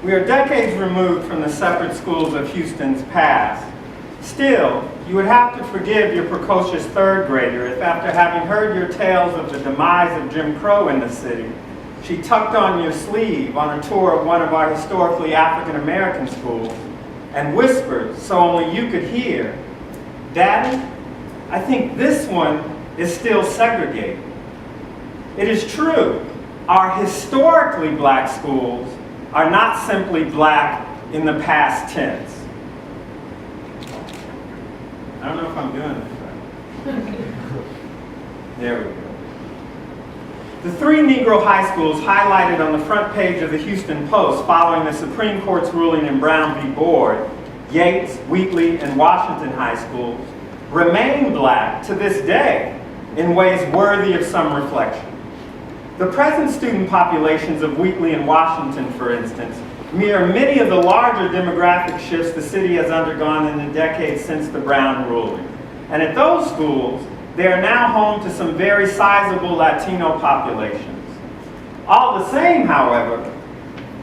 We are decades removed from the separate schools of Houston's past. Still, you would have to forgive your precocious third grader if, after having heard your tales of the demise of Jim Crow in the city, she tucked on your sleeve on a tour of one of our historically African-American schools and whispered, so only you could hear, "Daddy, I think this one is still segregated." It is true, our historically black schools are not simply black in the past tense. I don't know if I'm doing this right. There we go. The three Negro high schools highlighted on the front page of the Houston Post following the Supreme Court's ruling in Brown v. Byrd, Yates, Wheatley, and Washington high schools, remain black to this day in ways worthy of some reflection. The present student populations of Wheatley and Washington, for instance, mirror many of the larger demographic shifts the city has undergone in the decades since the Brown ruling. And at those schools, they are now home to some very sizable Latino populations. All the same, however,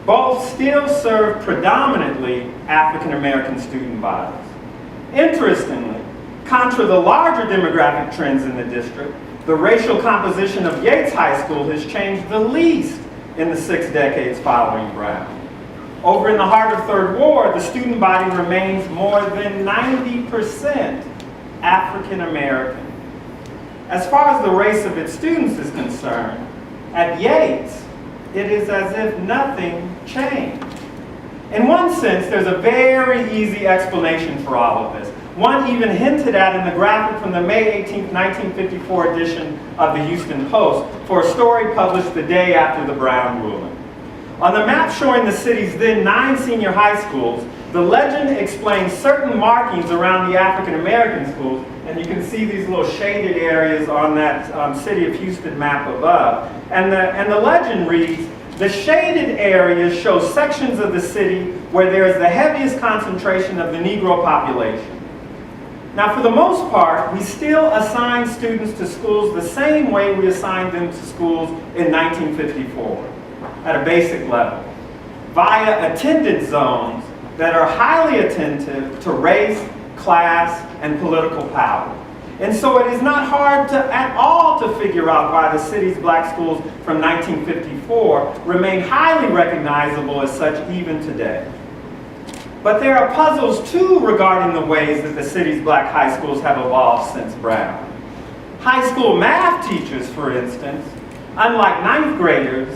both still serve predominantly African American student bodies. Interestingly, contra the larger demographic trends in the district, the racial composition of Yates High School has changed the least in the 6 decades following Brown. Over in the heart of Third Ward, the student body remains more than 90% African American. As far as the race of its students is concerned, at Yates, it is as if nothing changed. In one sense, there's a very easy explanation for all of this. One even hinted at in the graphic from the May 18, 1954 edition of the Houston Post for a story published the day after the Brown ruling. On the map showing the city's then 9 senior high schools, the legend explains certain markings around the African American schools, and you can see these little shaded areas on that City of Houston map above. And the legend reads, "The shaded areas show sections of the city where there is the heaviest concentration of the Negro population." Now, for the most part, we still assign students to schools the same way we assigned them to schools in 1954, at a basic level, via attendance zones that are highly attentive to race, class, and political power. And so it is not hard at all to figure out why the city's black schools from 1954 remain highly recognizable as such even today. But there are puzzles too regarding the ways that the city's black high schools have evolved since Brown. High school math teachers, for instance, unlike 9th graders,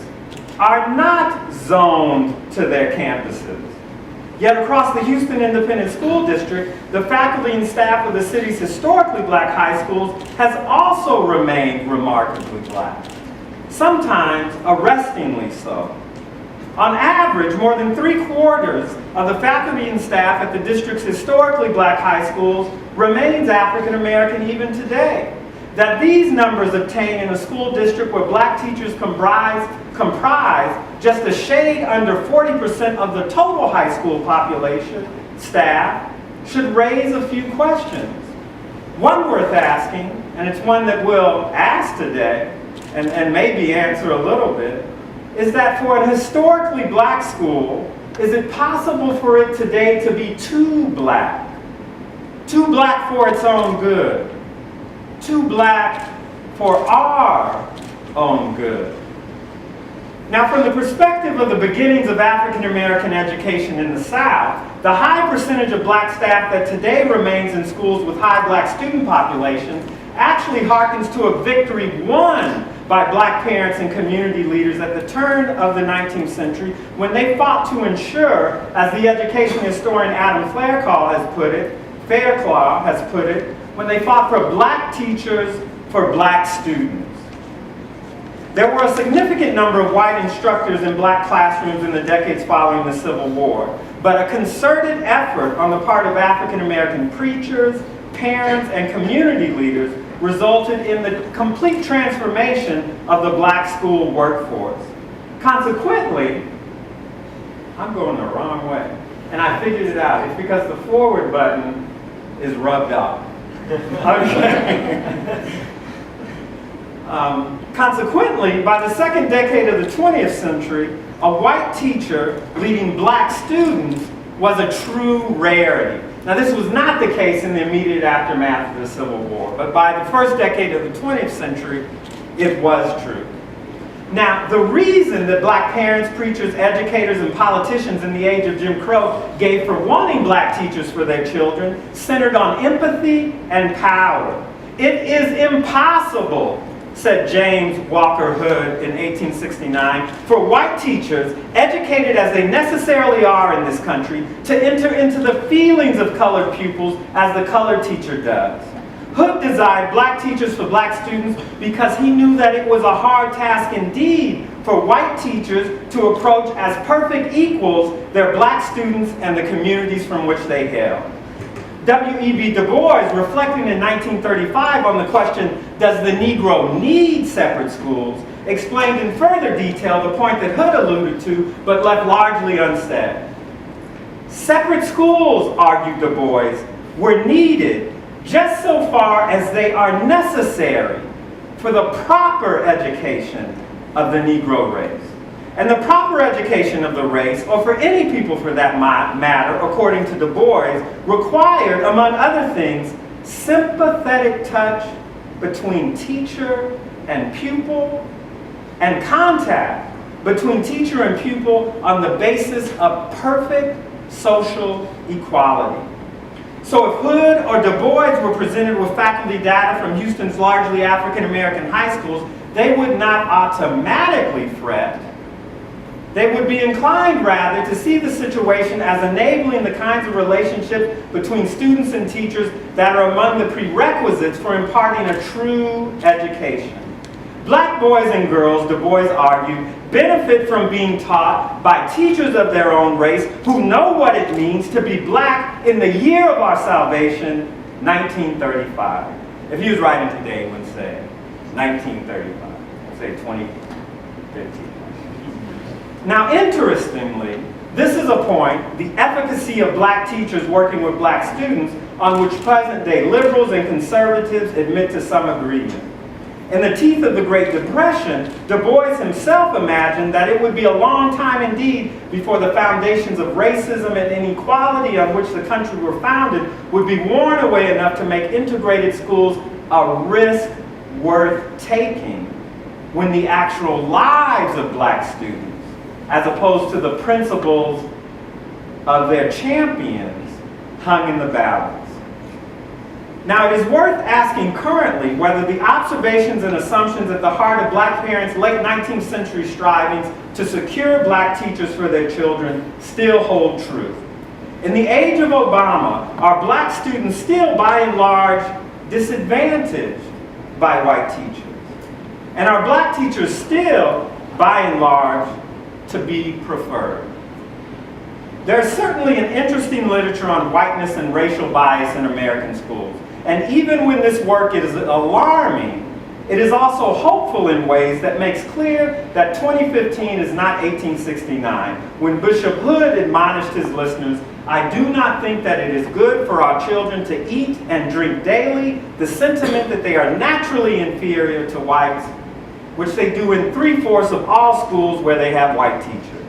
are not zoned to their campuses. Yet across the Houston Independent School District, the faculty and staff of the city's historically black high schools has also remained remarkably black, sometimes arrestingly so. On average, more than 3/4 of the faculty and staff at the district's historically black high schools remains African American even today. That these numbers obtained in a school district where black teachers comprise just a shade under 40% of the total high school population staff should raise a few questions. One worth asking, and it's one that we'll ask today, and maybe answer a little bit, is that for a historically black school, is it possible for it today to be too black? Too black for its own good? Too black for our own good? Now, from the perspective of the beginnings of African American education in the South, the high percentage of black staff that today remains in schools with high black student populations actually harkens to a victory won by black parents and community leaders at the turn of the 19th century when they fought to ensure, as the education historian Adam Fairclough has put it, when they fought for black teachers for black students. There were a significant number of white instructors in black classrooms in the decades following the Civil War, but a concerted effort on the part of African American preachers, parents, and community leaders resulted in the complete transformation of the black school workforce. Consequently, I'm going the wrong way, and I figured it out. It's because the forward button is rubbed off. Okay. Consequently, by the second decade of the 20th century, a white teacher leading black students was a true rarity. Now, this was not the case in the immediate aftermath of the Civil War, but by the first decade of the 20th century, it was true. Now, the reason that black parents, preachers, educators, and politicians in the age of Jim Crow gave for wanting black teachers for their children centered on empathy and power. It is impossible, said James Walker Hood in 1869, for white teachers, educated as they necessarily are in this country, to enter into the feelings of colored pupils as the colored teacher does. Hood designed black teachers for black students because he knew that it was a hard task indeed for white teachers to approach as perfect equals their black students and the communities from which they hailed. W.E.B. Du Bois, reflecting in 1935 on the question, does the Negro need separate schools, explained in further detail the point that Hood alluded to, but left largely unsaid. Separate schools, argued Du Bois, were needed just so far as they are necessary for the proper education of the Negro race. And the proper education of the race, or for any people for that matter, according to Du Bois, required, among other things, sympathetic touch between teacher and pupil, and contact between teacher and pupil on the basis of perfect social equality. So if Hood or Du Bois were presented with faculty data from Houston's largely African-American high schools, they would not automatically fret. They would be inclined, rather, to see the situation as enabling the kinds of relationships between students and teachers that are among the prerequisites for imparting a true education. Black boys and girls, Du Bois argued, benefit from being taught by teachers of their own race who know what it means to be black in the year of our salvation, 1935. If he was writing today, he would say 1935, say 2015. Now, interestingly, this is a point, the efficacy of black teachers working with black students, on which present-day liberals and conservatives admit to some agreement. In the teeth of the Great Depression, Du Bois himself imagined that it would be a long time indeed before the foundations of racism and inequality on which the country were founded would be worn away enough to make integrated schools a risk worth taking when the actual lives of black students, as opposed to the principles of their champions, hung in the balance. Now, it is worth asking currently whether the observations and assumptions at the heart of black parents' late 19th century strivings to secure black teachers for their children still hold true. In the age of Obama, are black students still, by and large, disadvantaged by white teachers? And are black teachers still, by and large, to be preferred? There is certainly an interesting literature on whiteness and racial bias in American schools. And even when this work is alarming, it is also hopeful in ways that makes clear that 2015 is not 1869, when Bishop Hood admonished his listeners, "I do not think that it is good for our children to eat and drink daily the sentiment that they are naturally inferior to whites, which they do in 3/4 of all schools where they have white teachers."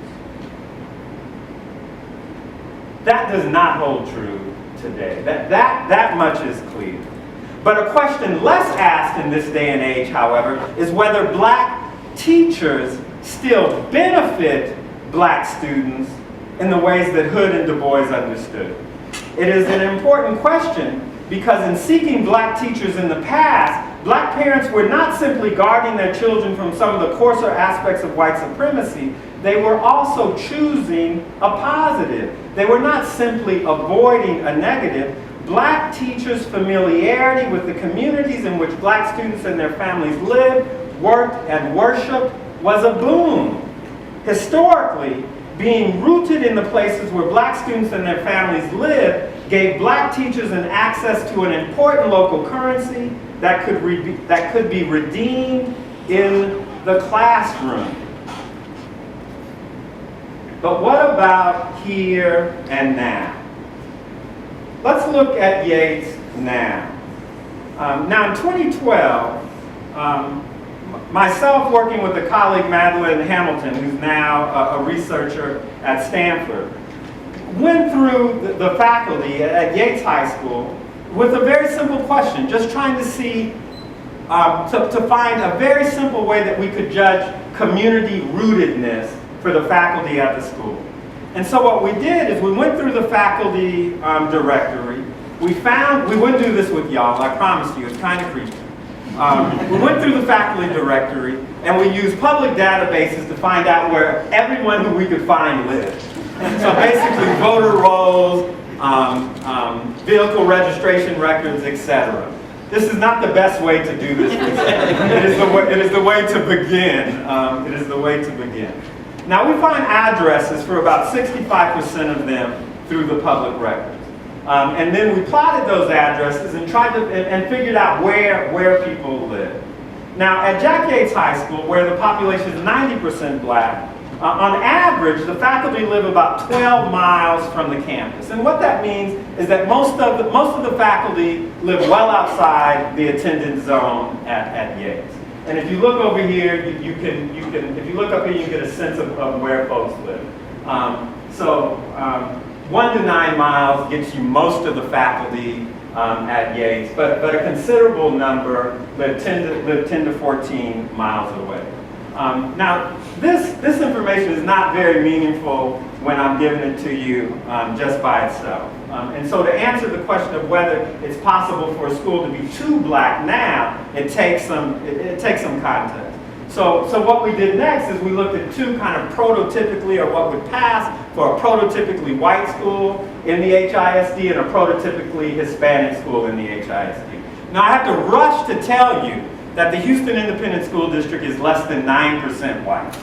That does not hold true today. That much is clear. But a question less asked in this day and age, however, is whether black teachers still benefit black students in the ways that Hood and Du Bois understood. It is an important question because in seeking black teachers in the past, black parents were not simply guarding their children from some of the coarser aspects of white supremacy, they were also choosing a positive. They were not simply avoiding a negative. Black teachers' familiarity with the communities in which black students and their families lived, worked, and worshiped was a boon. Historically, being rooted in the places where black students and their families lived gave black teachers an access to an important local currency that could be redeemed in the classroom. But what about here and now? Let's look at Yates now. Now in 2012, myself working with a colleague, Madeline Hamilton, who's now a researcher at Stanford, went through the faculty at Yates High School with a very simple question, just trying to see, to find a very simple way that we could judge community rootedness for the faculty at the school. And so what we did is we went through the faculty directory. We wouldn't do this with y'all, I promise you, it's kind of creepy. We went through the faculty directory and we used public databases to find out where everyone who we could find lived. So basically voter rolls, vehicle registration records, etc. This is not the best way to do this. It is the way to begin. It is the way to begin. Now we find addresses for about 65% of them through the public records. And then we plotted those addresses and tried to and figured out where people live. Now at Jack Yates High School, where the population is 90% black, on average the faculty live about 12 miles from the campus. And what that means is that most of the faculty live well outside the attendance zone at Yates. And if you look over here, you can if you look up here, you get a sense of where folks live. 1 to 9 miles gets you most of the faculty at Yates, but a considerable number live 10 to 14 miles away. Now, this information is not very meaningful when I'm giving it to you just by itself. And so to answer the question of whether it's possible for a school to be too black now, it takes some context. So what we did next is we looked at two kind of prototypically, or what would pass for a prototypically white school in the HISD and a prototypically Hispanic school in the HISD. Now I have to rush to tell you that the Houston Independent School District is less than 9% white.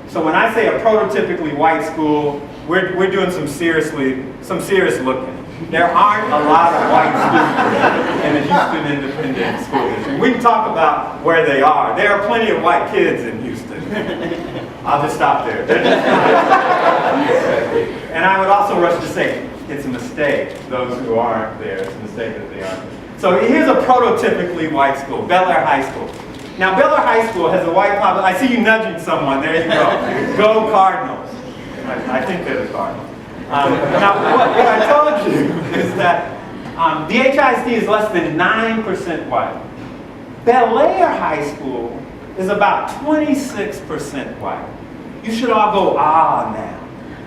So when I say a prototypically white school, we're doing some serious looking. There aren't a lot of white students in the Houston Independent School District. We can talk about where they are. There are plenty of white kids in Houston. I'll just stop there. And I would also rush to say, it's a mistake, those who aren't there. It's a mistake that they aren't there. So here's a prototypically white school, Bel Air High School. Now Bel Air High School has a white population. I see you nudging someone, there you go. Go Cardinals. I think they're the Cardinals. Now what I told you is that the HISD is less than 9% white. Bel Air High School is about 26% white. You should all go, ah, now.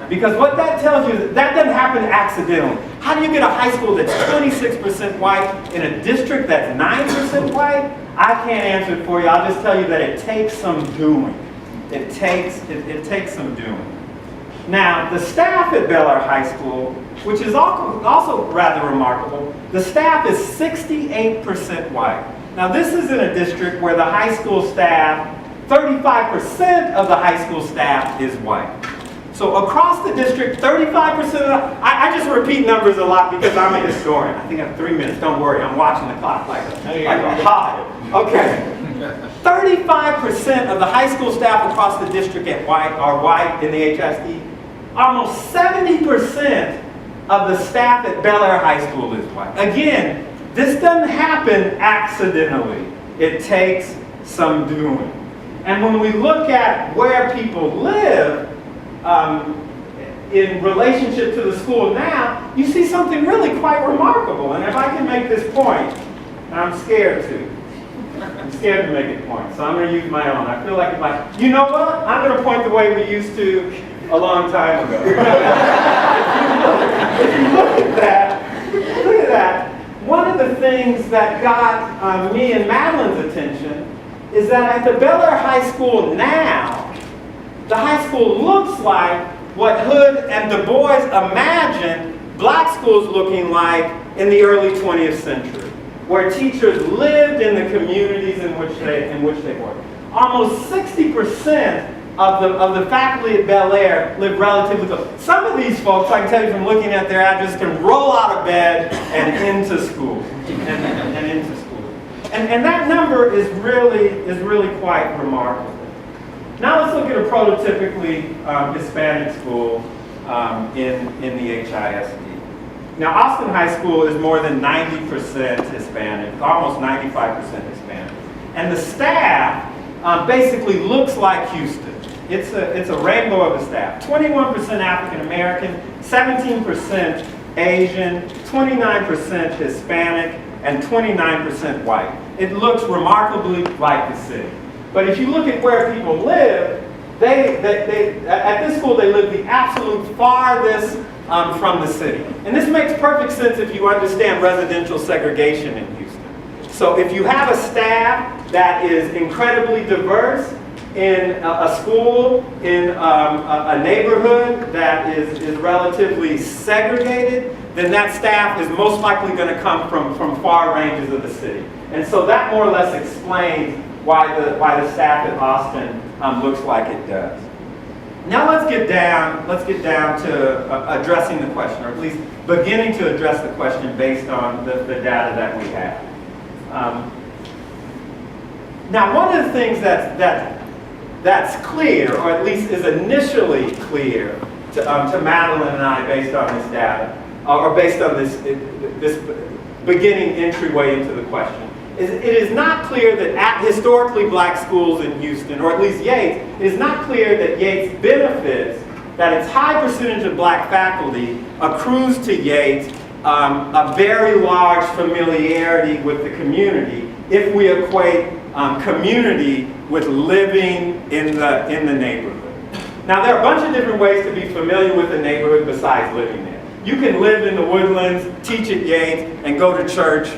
Because what that tells you is that doesn't happen accidentally. How do you get a high school that's 26% white in a district that's 9% white? I can't answer it for you. I'll just tell you that it takes some doing. It takes some doing. Now, the staff at Bel Air High School, which is also rather remarkable, the staff is 68% white. Now, this is in a district where the high school staff, 35% of the high school staff is white. So across the district, 35% of the, I just repeat numbers a lot because I'm a historian. I think I have 3 minutes. Don't worry, I'm watching the clock like a hawk. Okay. 35% of the high school staff across the district are white in the HISD. Almost 70% of the staff at Bel Air High School is white. Again, this doesn't happen accidentally. It takes some doing. And when we look at where people live, in relationship to the school now, you see something really quite remarkable. And if I can make this point, and I'm scared to. I'm scared to make it point, so I'm going to use my own. I feel like if you know what? I'm going to point the way we used to a long time ago. If you look at that, one of the things that got me and Madeline's attention is that at the Bel Air High School now, the high school looks like what Hood and Du Bois imagined black schools looking like in the early 20th century, where teachers lived in the communities in which they worked. Almost 60% of the faculty at Bel Air live relatively close. Some of these folks, I can tell you from looking at their address, can roll out of bed and into school. And that number is really quite remarkable. Now let's look at a prototypically Hispanic school in the HISD. Now Austin High School is more than 90% Hispanic, almost 95% Hispanic. And the staff basically looks like Houston. It's a rainbow of a staff. 21% African American, 17% Asian, 29% Hispanic, and 29% white. It looks remarkably like the city. But if you look at where people live, at this school they live the absolute farthest from the city. And this makes perfect sense if you understand residential segregation in Houston. So if you have a staff that is incredibly diverse in a school, in a neighborhood that is relatively segregated, then that staff is most likely going to come from far ranges of the city. And so that more or less explains why the staff at Austin looks like it does. Now let's get down to addressing the question, or at least beginning to address the question based on the data that we have. Now, one of the things that's clear, or at least is initially clear to Madeline and I based on this data, or based on this beginning entryway into the question, it is not clear that at historically black schools in Houston, or at least Yates, it is not clear that Yates benefits, that its high percentage of black faculty accrues to Yates a very large familiarity with the community if we equate community with living in the neighborhood. Now there are a bunch of different ways to be familiar with a neighborhood besides living there. You can live in the Woodlands, teach at Yates, and go to church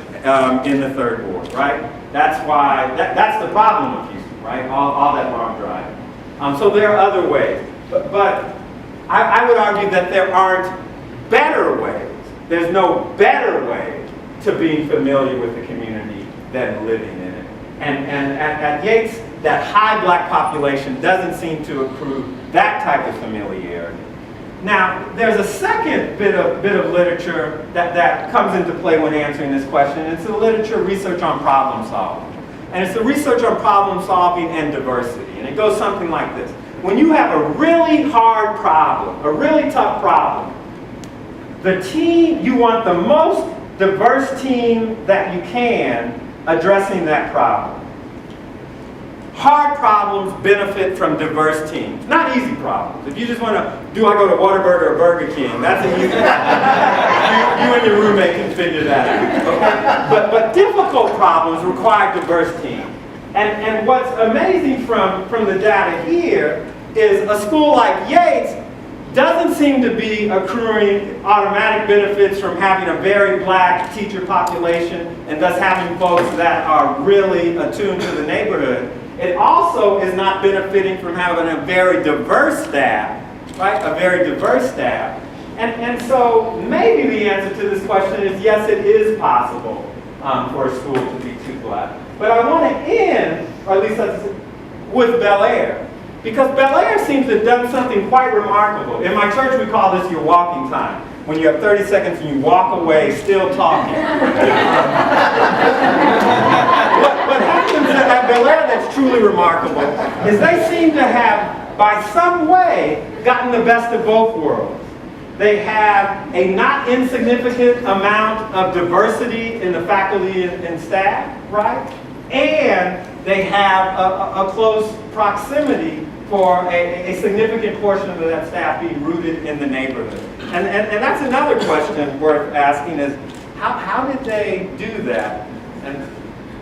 in the Third Ward, right? That's the problem with Houston, right? All that long drive. So there are other ways, but I would argue that there aren't better ways. There's no better way to being familiar with the community than living in it. And at Yates, that high black population doesn't seem to accrue that type of familiarity. Now, there's a second bit of literature that comes into play when answering this question. It's the literature research on problem solving. And it's the research on problem solving and diversity. And it goes something like this. When you have a really hard problem, a really tough problem, you want the most diverse team that you can addressing that problem. Hard problems benefit from diverse teams, not easy problems. If you just want to, do I go to Whataburger or Burger King? That's an easy problem. You and your roommate can figure that out. Okay? But difficult problems require diverse teams. And what's amazing from the data here is a school like Yates doesn't seem to be accruing automatic benefits from having a very black teacher population and thus having folks that are really attuned to the neighborhood. It also is not benefiting from having a very diverse staff, right? A very diverse staff. And so maybe the answer to this question is yes, it is possible for a school to be too black. But I want to end, or at least with Bel Air. Because Bel Air seems to have done something quite remarkable. In my church, we call this your walking time. When you have 30 seconds and you walk away still talking. What happens at Bel Air that's truly remarkable is they seem to have, by some way, gotten the best of both worlds. They have a not insignificant amount of diversity in the faculty and staff, right? And they have a close proximity for a significant portion of that staff being rooted in the neighborhood. And that's another question worth asking is, how did they do that? And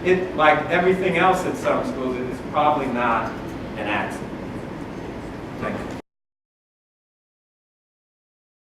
it, like everything else at some schools, it is probably not an accident.